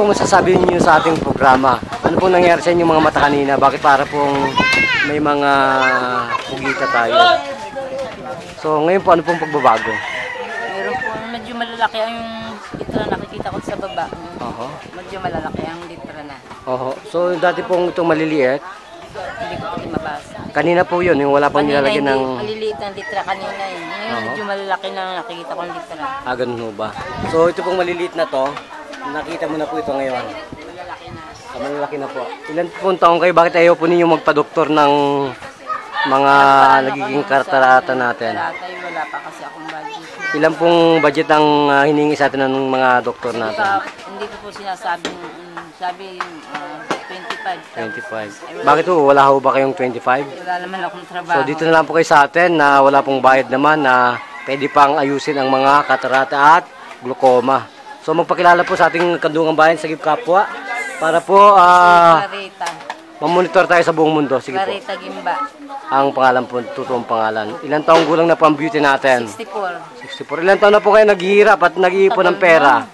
pong masasabi niyo sa ating programa? Ano pong nangyari sa inyong mga mata kanina? Bakit para pong may mga pugita tayo? So ngayon po, ano pong pagbabago? Meron po, medyo malalaki ang litra na nakikita ko sa baba. Medyo malalaki ang litra na. So dati pong itong maliliit? Hindi ko pati mabasa. Kanina po yun, yung wala pang nilalagyan ng... Maliliit ang litra kanina eh. Ngayon medyo malalaki na nakikita ko ang litra. Ganun ho ba? So ito pong maliliit na to, nakita mo na po ito ngayon. Malalaki na. Malalaki na po. Ilan pong taong kayo? Bakit ayaw po ninyo magpa-doktor ng mga nagiging katarata natin? Wala pa kasi akong budget. Ilan pong budget ang hiningi sa atin ng mga doktor natin? Hindi ko po sinasabing, sabi 25. Bakit po? Wala ho ba kayong 25? Wala naman akong trabaho. So dito na lang po kayo sa atin na wala pong bayad naman na pwede pang ayusin ang mga katarata at glaucoma. So magpakilala po sa ating Kandungan Bayan sa Kapwa para po mamonitor tayo sa buong mundo. Sige po. Clarita Gimba. Ang pangalan po, totoong pangalan. Ilang taong gulang na po ang beauty natin? 64. Ilang taon na po kayo naghihirap at nag-iipon ng pera?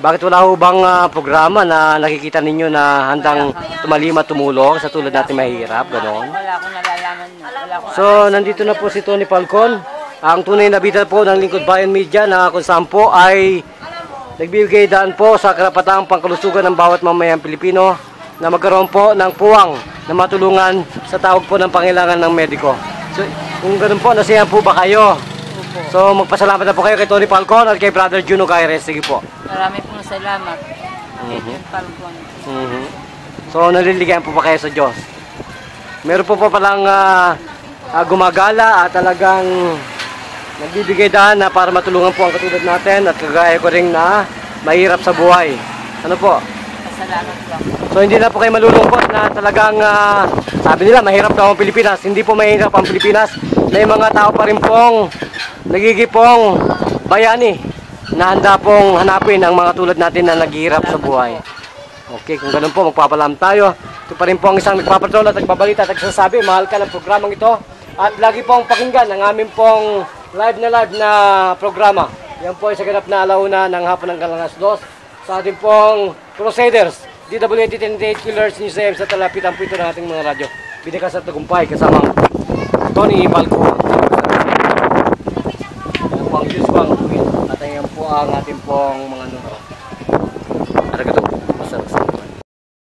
Bakit wala ho bang programa na nakikita ninyo na handang tumalima, tumulong sa tulad natin mahirap? Ganon. Wala akong nalalaman. So, nandito na po si Tony Falcon, ang tunay na bida po ng Lingkod Bayan Media na kung saan po ay nagbibigay daan po sa karapatang pangkalusugan ng bawat mamayang Pilipino na magkaroon po ng puwang na matulungan sa tawag po ng pangailangan ng mediko. So, kung ganun po, nasiyahan po ba kayo? So, magpasalamat na po kayo kay Tony Falcon at kay Brother Juno Gaires. Sige po. Marami pong salamat. Kay Tony Falcon. So, naliligayan po ba kayo sa Diyos? Meron po palang gumagala at talagang nagbibigay daan na para matulungan po ang katulad natin at kagaya ko rin na mahirap sa buhay. Ano po? Salamat po. So hindi na po kayo malulungkot na talagang sabi nila mahirap daw ang Pilipinas. Hindi po mahirap ang Pilipinas. May mga tao pa rin pong nagigipong bayani na handa pong hanapin ang mga tulad natin na naghihirap sa buhay. Okay, kung ganun po magpapalam tayo. Ito pa rin po ang isang nagpapatrol at nagbabalita at nagsasabi mahal ka ng programang ito. At lagi pong pakinggan ang aming pong live na programa. Yan po ay sa ganap na alauna ng hapon ng Kalangas 2 sa ating pong Crusaders, DWD 1088 Killers News AM sa talapitan po ito ng ating mga radyo. Binikas at tagumpay kasama Tony Falcon. Yan po ang Diyos po ang tuwid. At ayan po ang ating pong mga numero. Arigato.